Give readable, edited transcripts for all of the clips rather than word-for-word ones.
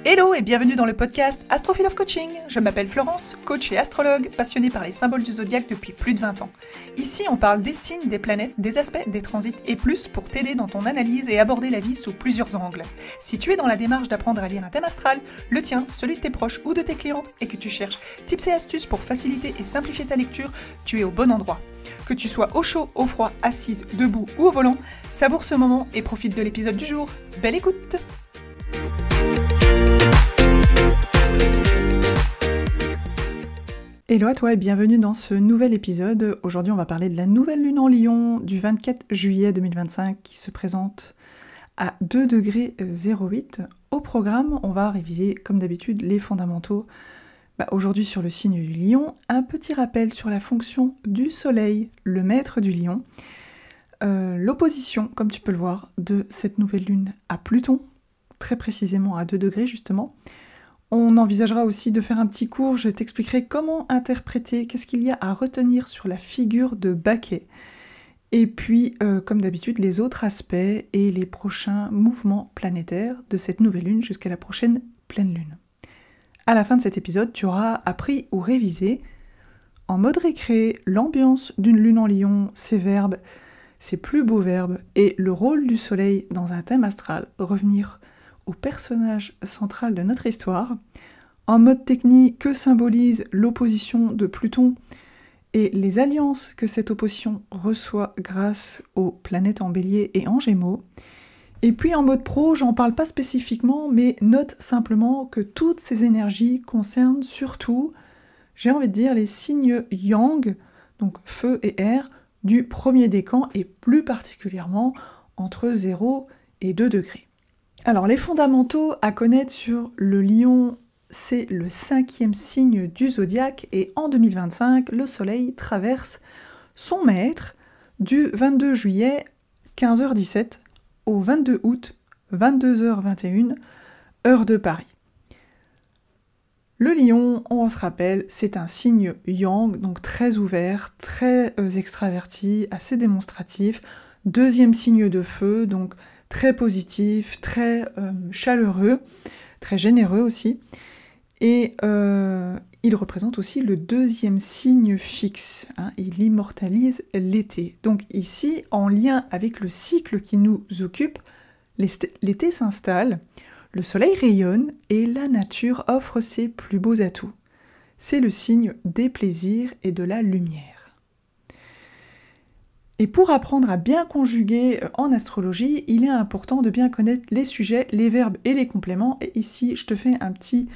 Hello et bienvenue dans le podcast Astrophile of Coaching. Je m'appelle Florence, coach et astrologue, passionnée par les symboles du zodiaque depuis plus de 20 ans. Ici, on parle des signes, des planètes, des aspects, des transits et plus pour t'aider dans ton analyse et aborder la vie sous plusieurs angles. Si tu es dans la démarche d'apprendre à lire un thème astral, le tien, celui de tes proches ou de tes clientes, et que tu cherches tips et astuces pour faciliter et simplifier ta lecture, tu es au bon endroit. Que tu sois au chaud, au froid, assise, debout ou au volant, savoure ce moment et profite de l'épisode du jour. Belle écoute! Hello à toi et bienvenue dans ce nouvel épisode. Aujourd'hui on va parler de la nouvelle lune en Lion du 24 juillet 2025 qui se présente à 2°08. Au programme, on va réviser comme d'habitude les fondamentaux. Aujourd'hui sur le signe du Lion, un petit rappel sur la fonction du Soleil, le maître du Lion. L'opposition, comme tu peux le voir, de cette nouvelle lune à Pluton, très précisément à 2 degrés justement. On envisagera aussi de faire un petit cours, je t'expliquerai comment interpréter, qu'est-ce qu'il y a à retenir sur la figure de Baquet. Et puis, comme d'habitude, les autres aspects et les prochains mouvements planétaires de cette nouvelle lune jusqu'à la prochaine pleine lune. À la fin de cet épisode, tu auras appris ou révisé, en mode récré, l'ambiance d'une lune en Lion, ses verbes, ses plus beaux verbes, et le rôle du soleil dans un thème astral, revenir au personnage central de notre histoire. En mode technique, que symbolise l'opposition de Pluton et les alliances que cette opposition reçoit grâce aux planètes en Bélier et en Gémeaux. Et puis en mode pro, j'en parle pas spécifiquement, mais note simplement que toutes ces énergies concernent surtout, j'ai envie de dire, les signes Yang, donc feu et air, du premier décan et plus particulièrement entre 0 et 2 degrés. Alors les fondamentaux à connaître sur le Lion, c'est le 5e signe du zodiaque et en 2025, le soleil traverse son maître du 22 juillet 15h17 au 22 août 22h21, heure de Paris. Le Lion, on se rappelle, c'est un signe Yang, donc très ouvert, très extraverti, assez démonstratif, deuxième signe de feu, donc très positif, très chaleureux, très généreux aussi. Et il représente aussi le 2e signe fixe. Il immortalise l'été. Donc ici, en lien avec le cycle qui nous occupe, l'été s'installe, le soleil rayonne et la nature offre ses plus beaux atouts. C'est le signe des plaisirs et de la lumière. Et pour apprendre à bien conjuguer en astrologie, il est important de bien connaître les sujets, les verbes et les compléments. Et ici, je te fais un petit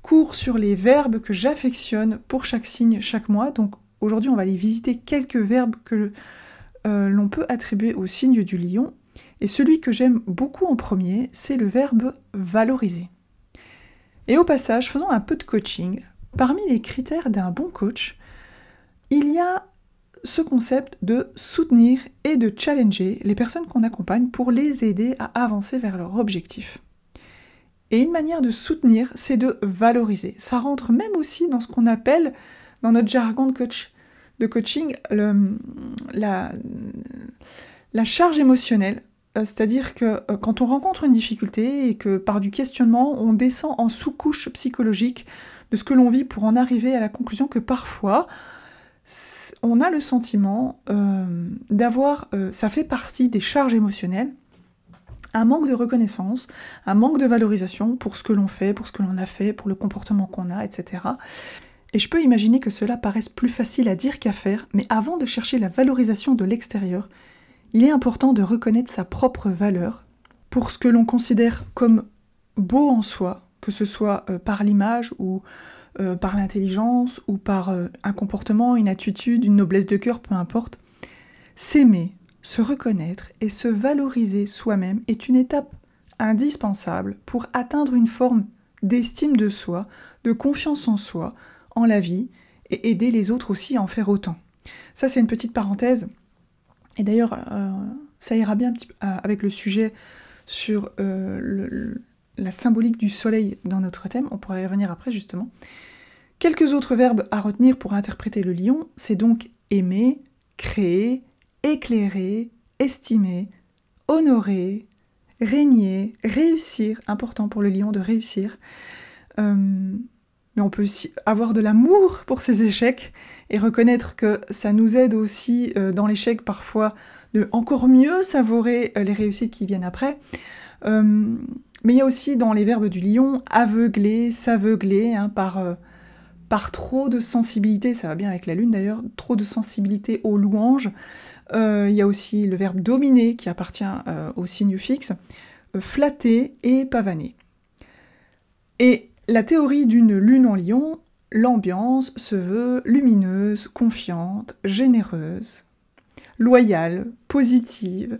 cours sur les verbes que j'affectionne pour chaque signe chaque mois. Donc aujourd'hui, on va aller visiter quelques verbes que l'on peut attribuer au signe du Lion. Et celui que j'aime beaucoup en premier, c'est le verbe valoriser. Et au passage, faisons un peu de coaching. Parmi les critères d'un bon coach, il y a ce concept de soutenir et de challenger les personnes qu'on accompagne pour les aider à avancer vers leur objectif. Et une manière de soutenir, c'est de valoriser. Ça rentre même aussi dans ce qu'on appelle, dans notre jargon de coaching, la charge émotionnelle. C'est-à-dire que quand on rencontre une difficulté et que par du questionnement, on descend en sous-couche psychologique de ce que l'on vit pour en arriver à la conclusion que parfois, on a le sentiment d'avoir, ça fait partie des charges émotionnelles, un manque de reconnaissance, un manque de valorisation pour ce que l'on fait, pour ce que l'on a fait, pour le comportement qu'on a, etc. Et je peux imaginer que cela paraisse plus facile à dire qu'à faire, mais avant de chercher la valorisation de l'extérieur, il est important de reconnaître sa propre valeur pour ce que l'on considère comme beau en soi, que ce soit par l'image ou par l'intelligence ou par un comportement, une attitude, une noblesse de cœur, peu importe. S'aimer, se reconnaître et se valoriser soi-même est une étape indispensable pour atteindre une forme d'estime de soi, de confiance en soi, en la vie, et aider les autres aussi à en faire autant. Ça, c'est une petite parenthèse. Et d'ailleurs, ça ira bien un petit peu avec le sujet sur la symbolique du soleil dans notre thème, on pourra y revenir après justement. Quelques autres verbes à retenir pour interpréter le Lion, c'est donc aimer, créer, éclairer, estimer, honorer, régner, réussir, important pour le lion de réussir. Mais on peut aussi avoir de l'amour pour ses échecs et reconnaître que ça nous aide aussi dans l'échec parfois de encore mieux savourer les réussites qui viennent après. Mais il y a aussi dans les verbes du lion aveugler, s'aveugler par trop de sensibilité, ça va bien avec la lune d'ailleurs, trop de sensibilité aux louanges. Il y a aussi le verbe dominer qui appartient au signe fixe, flatter et pavaner. Et la théorie d'une lune en lion, l'ambiance se veut lumineuse, confiante, généreuse, loyale, positive,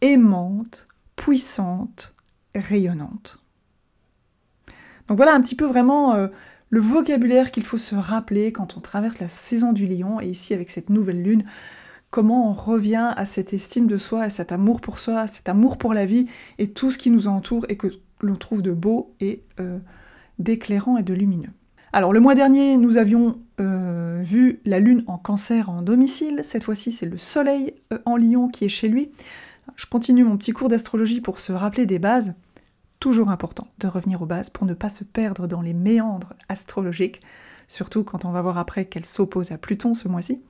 aimante, puissante, rayonnante. Donc voilà un petit peu vraiment le vocabulaire qu'il faut se rappeler quand on traverse la saison du lion, et ici avec cette nouvelle lune, comment on revient à cette estime de soi, à cet amour pour soi, à cet amour pour la vie, et tout ce qui nous entoure et que l'on trouve de beau et d'éclairant et de lumineux. Alors le mois dernier, nous avions vu la lune en cancer en domicile, cette fois-ci c'est le soleil en lion qui est chez lui. Je continue mon petit cours d'astrologie pour se rappeler des bases. Toujours important de revenir aux bases pour ne pas se perdre dans les méandres astrologiques, surtout quand on va voir après qu'elle s'oppose à Pluton ce mois-ci.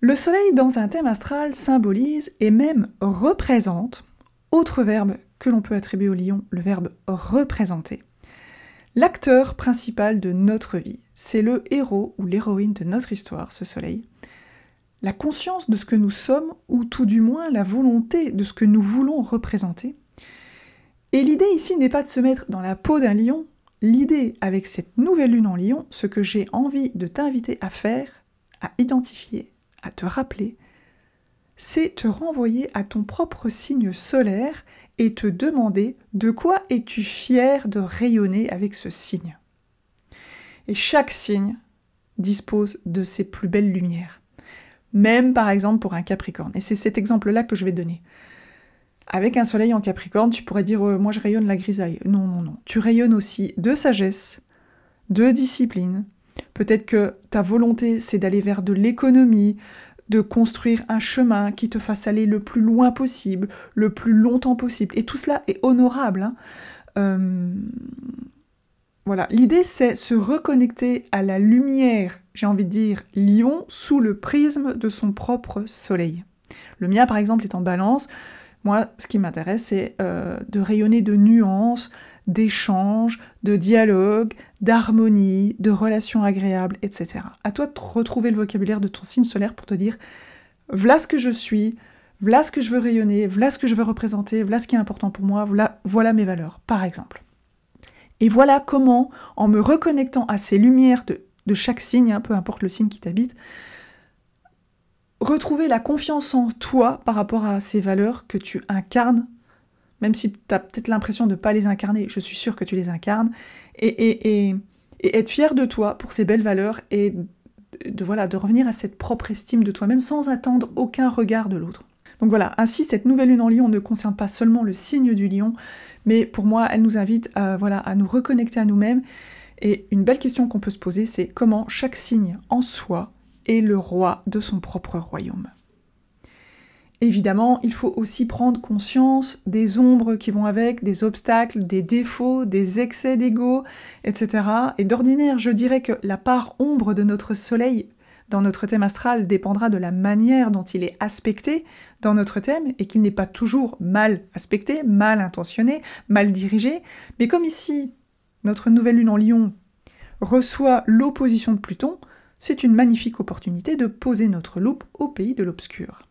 Le soleil dans un thème astral symbolise et même représente, autre verbe que l'on peut attribuer au lion, le verbe représenter, l'acteur principal de notre vie. C'est le héros ou l'héroïne de notre histoire, ce soleil. La conscience de ce que nous sommes, ou tout du moins la volonté de ce que nous voulons représenter. Et l'idée ici n'est pas de se mettre dans la peau d'un lion. L'idée avec cette nouvelle lune en lion, ce que j'ai envie de t'inviter à faire, à identifier, à te rappeler, c'est te renvoyer à ton propre signe solaire et te demander de quoi es-tu fier de rayonner avec ce signe. Et chaque signe dispose de ses plus belles lumières. Même par exemple pour un Capricorne. Et c'est cet exemple-là que je vais donner. Avec un soleil en Capricorne, tu pourrais dire moi je rayonne la grisaille. Non, non, non. Tu rayonnes aussi de sagesse, de discipline. Peut-être que ta volonté c'est d'aller vers de l'économie, de construire un chemin qui te fasse aller le plus loin possible, le plus longtemps possible. Et tout cela est honorable. Voilà, l'idée c'est se reconnecter à la lumière, j'ai envie de dire lion, sous le prisme de son propre soleil. Le mien par exemple est en balance. Moi, ce qui m'intéresse, c'est de rayonner de nuances, d'échanges, de dialogues, d'harmonie, de relations agréables, etc. À toi de retrouver le vocabulaire de ton signe solaire pour te dire « voilà ce que je suis, voilà ce que je veux rayonner, voilà ce que je veux représenter, voilà ce qui est important pour moi, voilà mes valeurs, par exemple. » Et voilà comment, en me reconnectant à ces lumières de chaque signe, peu importe le signe qui t'habite, retrouver la confiance en toi par rapport à ces valeurs que tu incarnes, même si tu as peut-être l'impression de ne pas les incarner, je suis sûre que tu les incarnes, et être fier de toi pour ces belles valeurs et de revenir à cette propre estime de toi-même sans attendre aucun regard de l'autre. Donc voilà, ainsi cette nouvelle lune en lion ne concerne pas seulement le signe du lion, mais pour moi elle nous invite à nous reconnecter à nous-mêmes, et une belle question qu'on peut se poser c'est comment chaque signe en soi est le roi de son propre royaume. Évidemment, il faut aussi prendre conscience des ombres qui vont avec, des obstacles, des défauts, des excès d'ego, etc. Et d'ordinaire, je dirais que la part ombre de notre soleil dans notre thème astral dépendra de la manière dont il est aspecté dans notre thème, et qu'il n'est pas toujours mal aspecté, mal intentionné, mal dirigé. Mais comme ici, notre nouvelle lune en lion reçoit l'opposition de Pluton, c'est une magnifique opportunité de poser notre loupe au pays de l'obscur.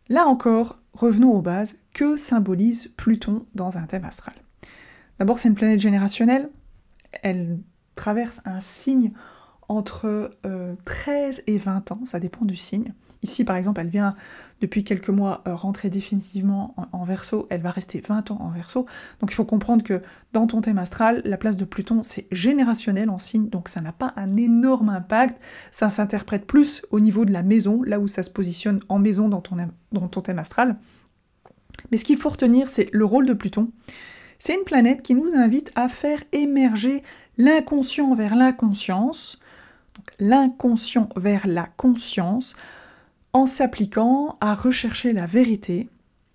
Là encore, revenons aux bases. Que symbolise Pluton dans un thème astral? D'abord, c'est une planète générationnelle. Elle traverse un signe entre 13 et 20 ans, ça dépend du signe. Ici, par exemple, elle vient depuis quelques mois rentrer définitivement en Verseau, elle va rester 20 ans en Verseau. Donc il faut comprendre que dans ton thème astral, la place de Pluton, c'est générationnel en signe, donc ça n'a pas un énorme impact, ça s'interprète plus au niveau de la maison, là où ça se positionne en maison dans ton thème astral. Mais ce qu'il faut retenir, c'est le rôle de Pluton. C'est une planète qui nous invite à faire émerger l'inconscient vers l'inconscience, donc l'inconscient vers la conscience, en s'appliquant à rechercher la vérité.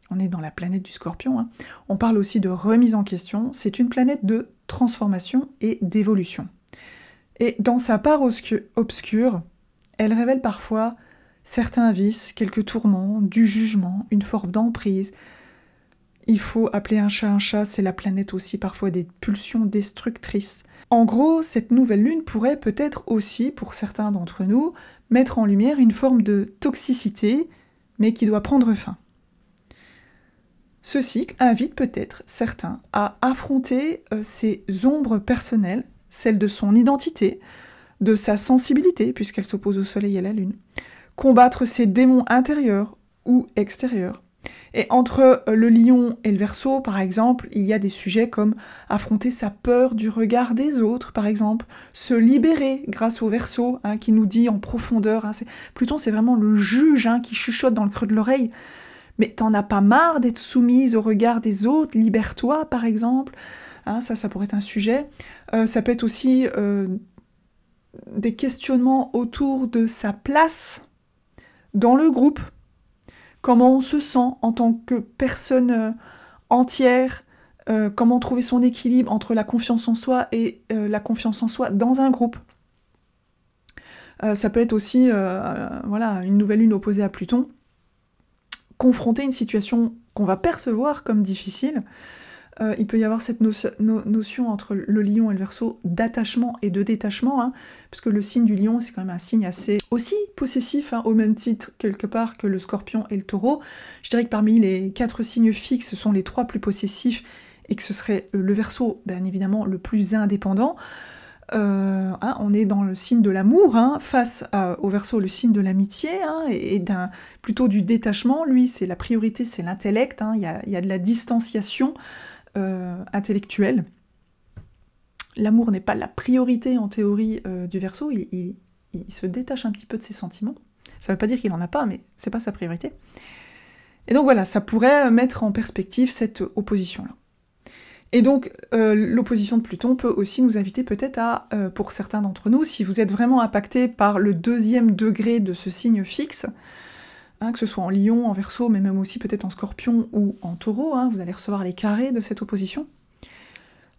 On est dans la planète du Scorpion, hein. On parle aussi de remise en question. C'est une planète de transformation et d'évolution. Et dans sa part obscure, elle révèle parfois certains vices, quelques tourments, du jugement, une forme d'emprise. Il faut appeler un chat, c'est la planète aussi parfois des pulsions destructrices. En gros, cette nouvelle lune pourrait peut-être aussi, pour certains d'entre nous, mettre en lumière une forme de toxicité, mais qui doit prendre fin. Ce cycle invite peut-être certains à affronter ses ombres personnelles, celles de son identité, de sa sensibilité, puisqu'elle s'oppose au soleil et à la lune, combattre ses démons intérieurs ou extérieurs. Et entre le lion et le verseau, par exemple, il y a des sujets comme affronter sa peur du regard des autres, par exemple, se libérer grâce au verseau, hein, qui nous dit en profondeur, hein, Pluton c'est vraiment le juge, hein, qui chuchote dans le creux de l'oreille, mais t'en as pas marre d'être soumise au regard des autres, libère-toi par exemple, hein, ça pourrait être un sujet. Ça peut être aussi des questionnements autour de sa place dans le groupe, comment on se sent en tant que personne entière, comment trouver son équilibre entre la confiance en soi et la confiance en soi dans un groupe. Ça peut être aussi voilà, une nouvelle lune opposée à Pluton, confronter une situation qu'on va percevoir comme difficile. Il peut y avoir cette notion entre le lion et le verseau d'attachement et de détachement, hein, parce que le signe du lion, c'est quand même un signe assez aussi possessif, hein, au même titre quelque part que le scorpion et le taureau. Je dirais que parmi les 4 signes fixes, ce sont les 3 plus possessifs, et que ce serait le verseau, bien évidemment, le plus indépendant. Hein, on est dans le signe de l'amour, hein, face au verseau, le signe de l'amitié, hein, et plutôt du détachement. Lui, c'est la priorité, c'est l'intellect, hein, y a de la distanciation intellectuelle. L'amour n'est pas la priorité en théorie du verseau, il se détache un petit peu de ses sentiments. Ça ne veut pas dire qu'il n'en a pas, mais c'est pas sa priorité. Et donc voilà, ça pourrait mettre en perspective cette opposition-là. Et donc, l'opposition de Pluton peut aussi nous inviter peut-être à, pour certains d'entre nous, si vous êtes vraiment impacté par le 2e degré de ce signe fixe, hein, que ce soit en lion, en verseau, mais même aussi peut-être en scorpion ou en taureau, hein, vous allez recevoir les carrés de cette opposition,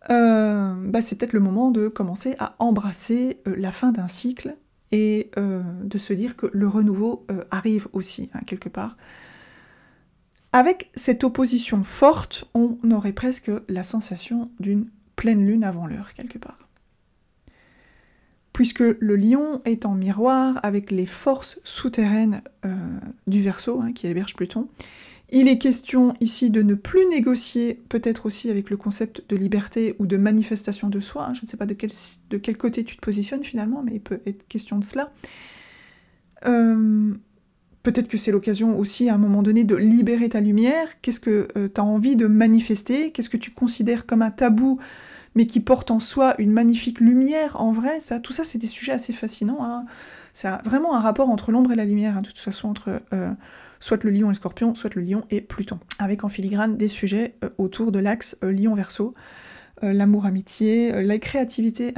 c'est peut-être le moment de commencer à embrasser la fin d'un cycle et de se dire que le renouveau arrive aussi, hein, quelque part. Avec cette opposition forte, on aurait presque la sensation d'une pleine lune avant l'heure, quelque part. Puisque le lion est en miroir avec les forces souterraines du Verseau, hein, qui héberge Pluton, il est question ici de ne plus négocier, peut-être aussi avec le concept de liberté ou de manifestation de soi, hein, je ne sais pas de quel côté tu te positionnes finalement, mais il peut être question de cela. Peut-être que c'est l'occasion aussi à un moment donné de libérer ta lumière. Qu'est-ce que tu as envie de manifester? Qu'est-ce que tu considères comme un tabou, mais qui porte en soi une magnifique lumière en vrai? Tout ça, c'est des sujets assez fascinants, hein. C'est vraiment un rapport entre l'ombre et la lumière, hein, de toute façon, entre soit le lion et le scorpion, soit le lion et Pluton. Avec en filigrane des sujets autour de l'axe lion-verseau, l'amour-amitié, la créativité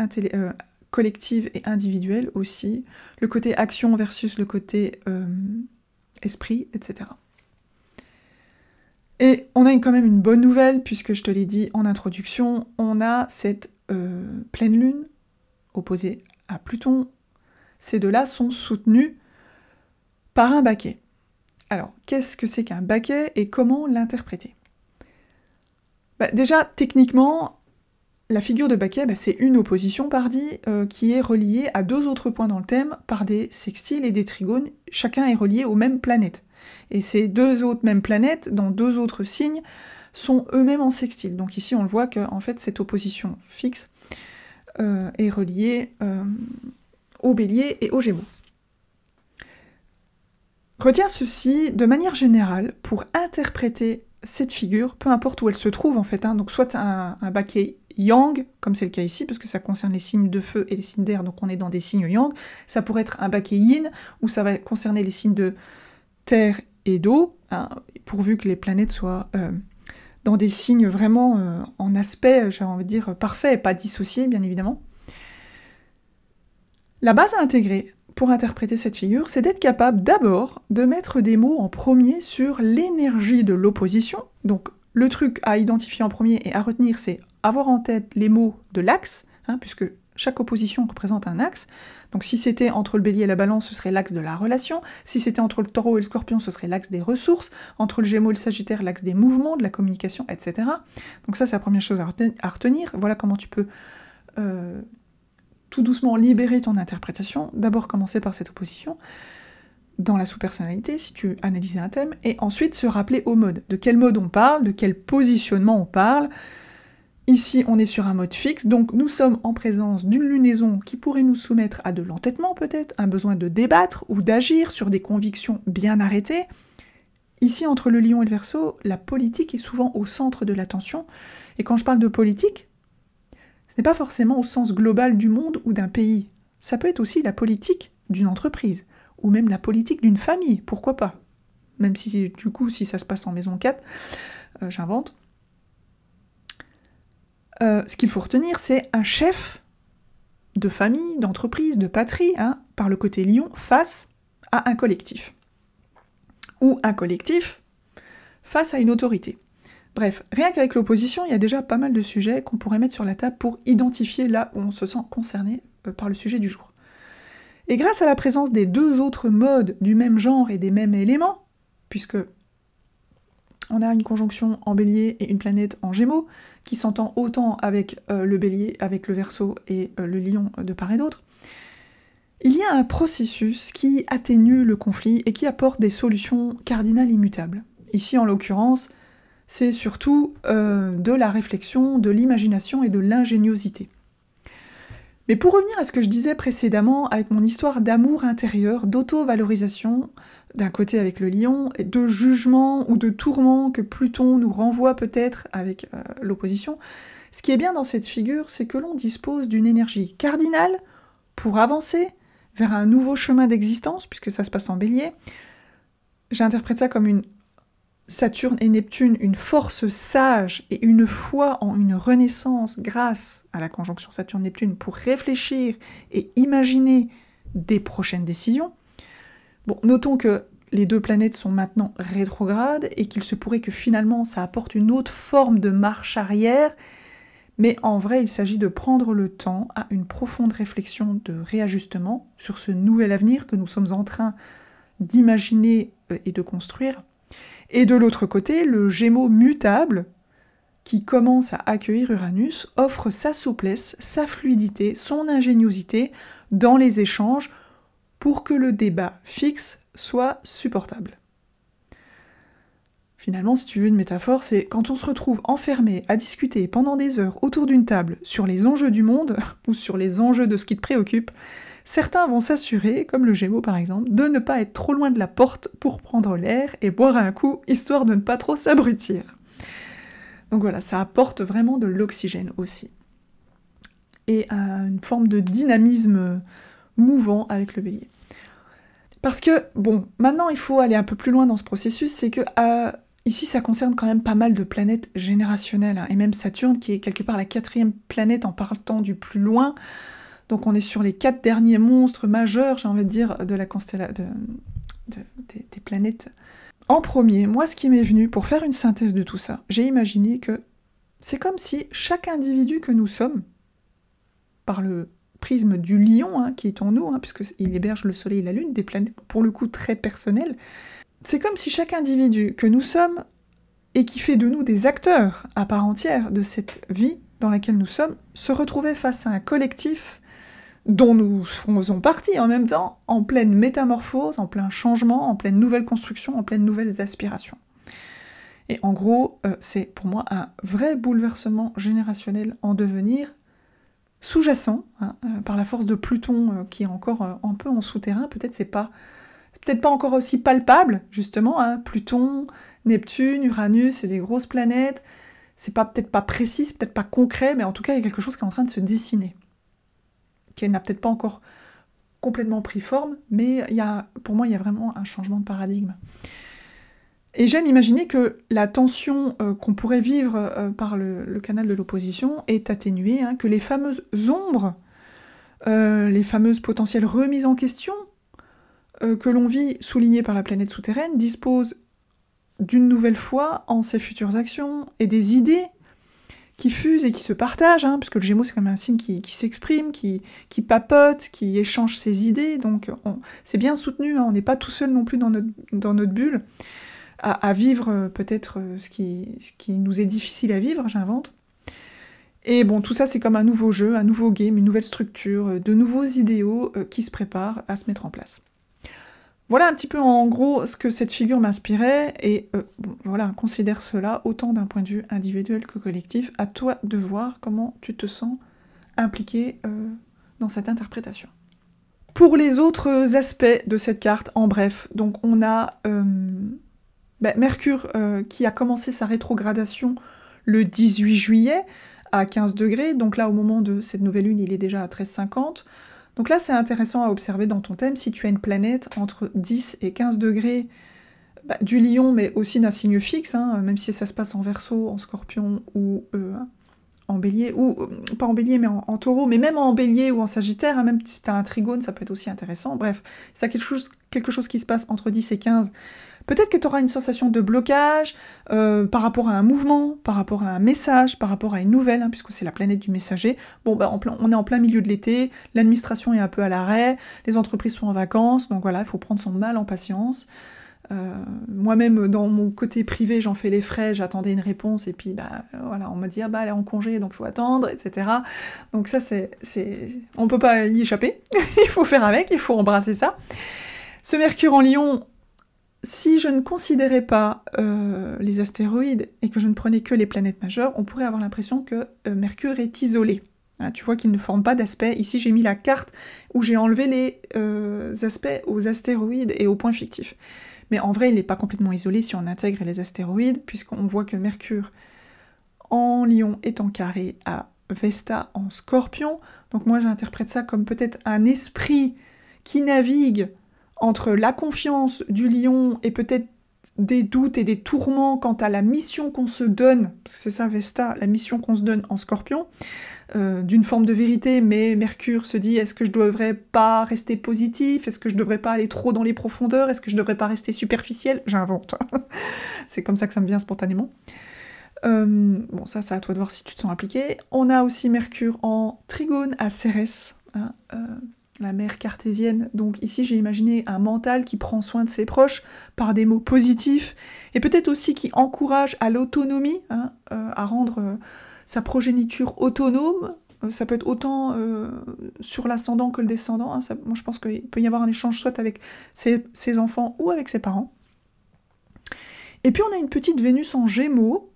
collective et individuelle aussi, le côté action versus le côté esprit, etc. Et on a quand même une bonne nouvelle, puisque je te l'ai dit en introduction, on a cette pleine lune opposée à Pluton. Ces deux-là sont soutenus par un baquet. Alors, qu'est-ce que c'est qu'un baquet et comment l'interpréter? Déjà, techniquement, la figure de baquet, c'est une opposition qui est reliée à 2 autres points dans le thème par des sextiles et des trigones. Chacun est relié aux mêmes planètes. Et ces 2 autres mêmes planètes, dans 2 autres signes, sont eux-mêmes en sextile. Donc ici, on le voit que en fait, cette opposition fixe est reliée au Bélier et au Gémeaux. Retiens ceci, de manière générale, pour interpréter cette figure, peu importe où elle se trouve en fait, hein, donc soit un baquet yang, comme c'est le cas ici, parce que ça concerne les signes de feu et les signes d'air, donc on est dans des signes yang, ça pourrait être un baquet yin, où ça va concerner les signes de terre et d'eau, hein, pourvu que les planètes soient dans des signes vraiment en aspect, j'ai envie de dire, parfait, et pas dissocié, bien évidemment. La base à intégrer pour interpréter cette figure, c'est d'être capable d'abord de mettre des mots en premier sur l'énergie de l'opposition. Donc le truc à identifier en premier et à retenir, c'est avoir en tête les mots de l'axe, puisque chaque opposition représente un axe. Donc si c'était entre le bélier et la balance, ce serait l'axe de la relation. Si c'était entre le taureau et le scorpion, ce serait l'axe des ressources. Entre le gémeaux et le sagittaire, l'axe des mouvements, de la communication, etc. Donc ça, c'est la première chose à retenir. Voilà comment tu peux tout doucement libérer ton interprétation. D'abord commencer par cette opposition dans la sous-personnalité, si tu analysais un thème, et ensuite se rappeler au mode. De quel mode on parle, de quel positionnement on parle. Ici, on est sur un mode fixe, donc nous sommes en présence d'une lunaison qui pourrait nous soumettre à de l'entêtement peut-être, un besoin de débattre ou d'agir sur des convictions bien arrêtées. Ici, entre le lion et le verseau, la politique est souvent au centre de l'attention, et quand je parle de politique, ce n'est pas forcément au sens global du monde ou d'un pays. Ça peut être aussi la politique d'une entreprise, ou même la politique d'une famille, pourquoi pas. Même si, du coup, si ça se passe en maison 4, j'invente. Ce qu'il faut retenir, c'est un chef de famille, d'entreprise, de patrie, par le côté lion, face à un collectif. Ou un collectif face à une autorité. Bref, rien qu'avec l'opposition, il y a déjà pas mal de sujets qu'on pourrait mettre sur la table pour identifier là où on se sent concerné par le sujet du jour. Et grâce à la présence des deux autres modes du même genre et des mêmes éléments, puisque on a une conjonction en bélier et une planète en gémeaux, qui s'entend autant avec le bélier, avec le verseau et le lion de part et d'autre, il y a un processus qui atténue le conflit et qui apporte des solutions cardinales immutables. Ici, en l'occurrence, c'est surtout de la réflexion, de l'imagination et de l'ingéniosité. Mais pour revenir à ce que je disais précédemment, avec mon histoire d'amour intérieur, d'auto-valorisation, d'un côté avec le lion, et de jugement ou de tourment que Pluton nous renvoie peut-être avec l'opposition, ce qui est bien dans cette figure, c'est que l'on dispose d'une énergie cardinale pour avancer vers un nouveau chemin d'existence, puisque ça se passe en bélier. J'interprète ça comme une Saturne et Neptune, une force sage et une foi en une renaissance grâce à la conjonction Saturne-Neptune pour réfléchir et imaginer des prochaines décisions. Bon, notons que les deux planètes sont maintenant rétrogrades et qu'il se pourrait que finalement ça apporte une autre forme de marche arrière, mais en vrai il s'agit de prendre le temps à une profonde réflexion de réajustement sur ce nouvel avenir que nous sommes en train d'imaginer et de construire. Et de l'autre côté, le Gémeaux mutable, qui commence à accueillir Uranus, offre sa souplesse, sa fluidité, son ingéniosité dans les échanges pour que le débat fixe soit supportable. Finalement, si tu veux une métaphore, c'est quand on se retrouve enfermé à discuter pendant des heures autour d'une table sur les enjeux du monde ou sur les enjeux de ce qui te préoccupe, certains vont s'assurer, comme le Gémeaux par exemple, de ne pas être trop loin de la porte pour prendre l'air et boire un coup, histoire de ne pas trop s'abrutir. Donc voilà, ça apporte vraiment de l'oxygène aussi. Et une forme de dynamisme mouvant avec le bélier. Parce que, bon, maintenant il faut aller un peu plus loin dans ce processus, c'est que ici ça concerne quand même pas mal de planètes générationnelles, et même Saturne qui est quelque part la 4e planète en partant du plus loin. Donc on est sur les 4 derniers monstres majeurs, j'ai envie de dire, de la constellation des planètes. En premier, moi ce qui m'est venu pour faire une synthèse de tout ça, j'ai imaginé que c'est comme si chaque individu que nous sommes, par le prisme du lion qui est en nous, puisqu'il héberge le soleil et la lune, des planètes pour le coup très personnelles, c'est comme si chaque individu que nous sommes et qui fait de nous des acteurs à part entière de cette vie dans laquelle nous sommes, se retrouvait face à un collectif dont nous faisons partie en même temps, en pleine métamorphose, en plein changement, en pleine nouvelle construction, en pleine nouvelles aspirations. Et en gros, c'est pour moi un vrai bouleversement générationnel en devenir, sous-jacent, par la force de Pluton qui est encore un peu en souterrain, peut-être pas encore aussi palpable, justement, Pluton, Neptune, Uranus, c'est des grosses planètes, c'est peut-être pas précis, c'est peut-être pas concret, mais en tout cas il y a quelque chose qui est en train de se dessiner, qui n'a peut-être pas encore complètement pris forme, mais pour moi il y a vraiment un changement de paradigme. Et j'aime imaginer que la tension qu'on pourrait vivre par le canal de l'opposition est atténuée, que les fameuses ombres les fameuses potentielles remises en question que l'on vit, soulignées par la planète souterraine, disposent d'une nouvelle foi en ses futures actions et des idées qui fusent et qui se partagent, hein, puisque le Gémeaux c'est quand même un signe qui s'exprime, qui papote, qui échange ses idées, donc c'est bien soutenu, hein, on n'est pas tout seul non plus dans notre bulle, à vivre peut-être ce qui nous est difficile à vivre, j'invente. Et bon, tout ça c'est comme un nouveau jeu, un nouveau game, une nouvelle structure, de nouveaux idéaux qui se préparent à se mettre en place. Voilà un petit peu en gros ce que cette figure m'inspirait, et bon, voilà, considère cela autant d'un point de vue individuel que collectif. À toi de voir comment tu te sens impliqué dans cette interprétation. Pour les autres aspects de cette carte, en bref, donc on a Mercure qui a commencé sa rétrogradation le 18 juillet à 15 degrés, donc là au moment de cette nouvelle lune il est déjà à 13,50. Donc là, c'est intéressant à observer dans ton thème, si tu as une planète entre 10 et 15 degrés du Lion, mais aussi d'un signe fixe, hein, même si ça se passe en Verseau, en Scorpion ou en Bélier, ou pas en Bélier, mais en Taureau, mais même en Bélier ou en Sagittaire, hein, même si tu as un trigone, ça peut être aussi intéressant. Bref, si tu as quelque chose qui se passe entre 10 et 15, peut-être que tu auras une sensation de blocage par rapport à un mouvement, par rapport à un message, par rapport à une nouvelle, hein, puisque c'est la planète du messager. Bon, on est en plein milieu de l'été, l'administration est un peu à l'arrêt, les entreprises sont en vacances, donc voilà, il faut prendre son mal en patience. Moi-même, dans mon côté privé, j'en fais les frais, j'attendais une réponse, et puis voilà, on m'a dit, elle est en congé, donc il faut attendre, etc. Donc ça, on peut pas y échapper, il faut faire avec, il faut embrasser ça. Ce Mercure en Lion, si je ne considérais pas les astéroïdes et que je ne prenais que les planètes majeures, on pourrait avoir l'impression que Mercure est isolé. Hein, tu vois qu'il ne forme pas d'aspect. Ici, j'ai mis la carte où j'ai enlevé les aspects aux astéroïdes et aux points fictifs. Mais en vrai, il n'est pas complètement isolé si on intègre les astéroïdes, puisqu'on voit que Mercure en Lion est en carré à Vesta en Scorpion. Donc moi, j'interprète ça comme peut-être un esprit qui navigue entre la confiance du Lion et peut-être des doutes et des tourments quant à la mission qu'on se donne, c'est ça Vesta, la mission qu'on se donne en Scorpion, d'une forme de vérité, mais Mercure se dit, est-ce que je devrais pas rester positif, est-ce que je devrais pas aller trop dans les profondeurs, est-ce que je devrais pas rester superficiel, j'invente, c'est comme ça que ça me vient spontanément. Bon, ça c'est à toi de voir si tu te sens impliqué. On a aussi Mercure en trigone à Cérès, hein, la mère cartésienne. Donc ici j'ai imaginé un mental qui prend soin de ses proches par des mots positifs, et peut-être aussi qui encourage à l'autonomie, hein, à rendre sa progéniture autonome. Ça peut être autant sur l'ascendant que le descendant. Hein. Moi je pense qu'il peut y avoir un échange soit avec ses enfants ou avec ses parents. Et puis on a une petite Vénus en Gémeaux,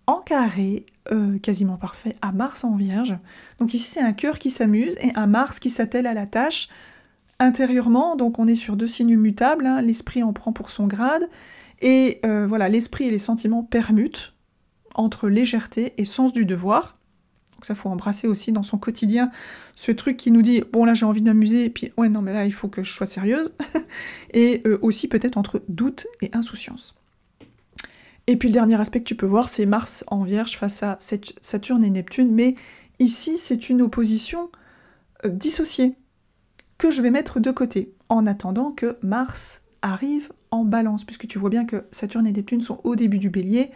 en carré, quasiment parfait, à Mars en Vierge. Donc ici c'est un cœur qui s'amuse et un Mars qui s'attelle à la tâche intérieurement. Donc on est sur deux signes mutables, hein. L'esprit en prend pour son grade, et voilà, l'esprit et les sentiments permutent entre légèreté et sens du devoir. Donc ça, faut embrasser aussi dans son quotidien ce truc qui nous dit, bon là j'ai envie de m'amuser, et puis ouais non mais là il faut que je sois sérieuse, et aussi peut-être entre doute et insouciance. Et puis le dernier aspect que tu peux voir, c'est Mars en Vierge face à Saturne et Neptune, mais ici c'est une opposition dissociée, que je vais mettre de côté, en attendant que Mars arrive en Balance, puisque tu vois bien que Saturne et Neptune sont au début du Bélier.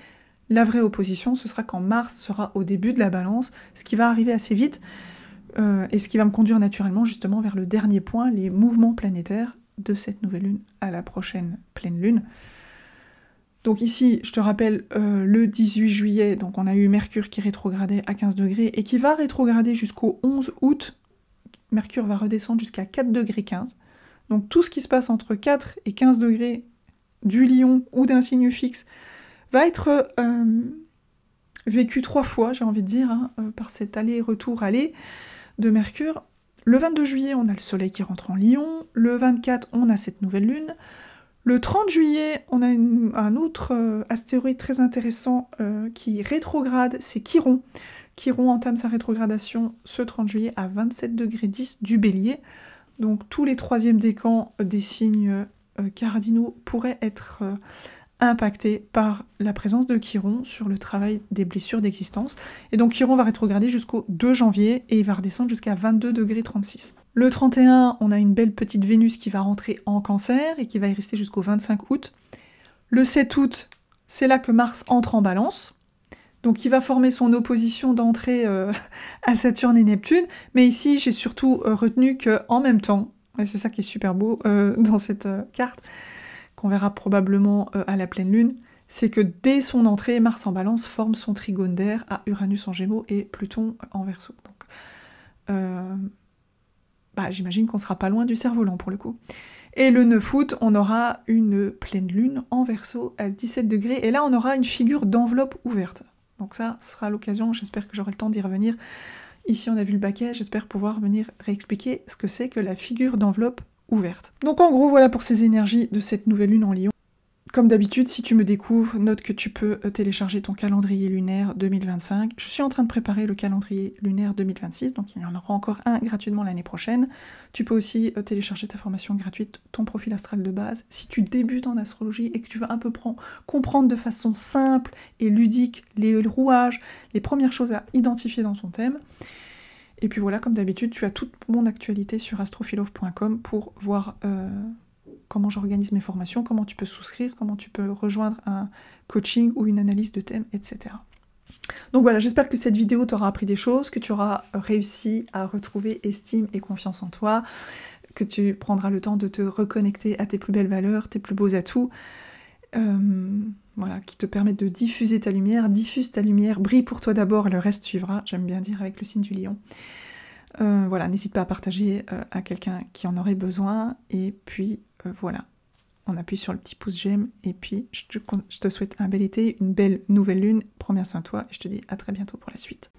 La vraie opposition, ce sera quand Mars sera au début de la Balance, ce qui va arriver assez vite, et ce qui va me conduire naturellement justement vers le dernier point, les mouvements planétaires de cette nouvelle lune à la prochaine pleine lune. Donc ici, je te rappelle, le 18 juillet, donc on a eu Mercure qui rétrogradait à 15 degrés et qui va rétrograder jusqu'au 11 août. Mercure va redescendre jusqu'à 4 degrés 15. Donc tout ce qui se passe entre 4 et 15 degrés du Lion ou d'un signe fixe va être vécu 3 fois, j'ai envie de dire, hein, par cet aller-retour de Mercure. Le 22 juillet, on a le Soleil qui rentre en Lion. Le 24, on a cette nouvelle lune. Le 30 juillet, on a un autre astéroïde très intéressant qui rétrograde, c'est Chiron. Chiron entame sa rétrogradation ce 30 juillet à 27 degrés 10 du Bélier. Donc tous les troisièmes décans des signes cardinaux pourraient être impacté par la présence de Chiron sur le travail des blessures d'existence. Et donc Chiron va rétrograder jusqu'au 2 janvier et il va redescendre jusqu'à 22,36 °. Le 31, on a une belle petite Vénus qui va rentrer en Cancer et qui va y rester jusqu'au 25 août. Le 7 août, c'est là que Mars entre en Balance. Donc il va former son opposition d'entrée à Saturne et Neptune. Mais ici, j'ai surtout retenu qu'en même temps, et c'est ça qui est super beau dans cette carte, qu'on verra probablement à la pleine lune, c'est que dès son entrée, Mars en Balance forme son trigone d'air à Uranus en Gémeaux et Pluton en Verseau. Donc, j'imagine qu'on sera pas loin du cerf-volant pour le coup. Et le 9 août, on aura une pleine lune en Verseau à 17 degrés, et là on aura une figure d'enveloppe ouverte. Donc ça sera l'occasion, j'espère que j'aurai le temps d'y revenir. Ici on a vu le baquet, j'espère pouvoir venir réexpliquer ce que c'est que la figure d'enveloppe ouverte. Donc en gros, voilà pour ces énergies de cette nouvelle lune en Lion. Comme d'habitude, si tu me découvres, note que tu peux télécharger ton calendrier lunaire 2025. Je suis en train de préparer le calendrier lunaire 2026, donc il y en aura encore un gratuitement l'année prochaine. Tu peux aussi télécharger ta formation gratuite, ton profil astral de base. Si tu débutes en astrologie et que tu veux un peu comprendre de façon simple et ludique les rouages, les premières choses à identifier dans son thème. Et puis voilà, comme d'habitude, tu as toute mon actualité sur astrophilosophe.com pour voir comment j'organise mes formations, comment tu peux souscrire, comment tu peux rejoindre un coaching ou une analyse de thème, etc. Donc voilà, j'espère que cette vidéo t'aura appris des choses, que tu auras réussi à retrouver estime et confiance en toi, que tu prendras le temps de te reconnecter à tes plus belles valeurs, tes plus beaux atouts, voilà, qui te permettent de diffuser ta lumière. Diffuse ta lumière, brille pour toi d'abord, le reste suivra, j'aime bien dire avec le signe du lion. Voilà, n'hésite pas à partager à quelqu'un qui en aurait besoin, et puis voilà, on appuie sur le petit pouce j'aime, et puis je te souhaite un bel été, une belle nouvelle lune, prends bien soin de toi, et je te dis à très bientôt pour la suite.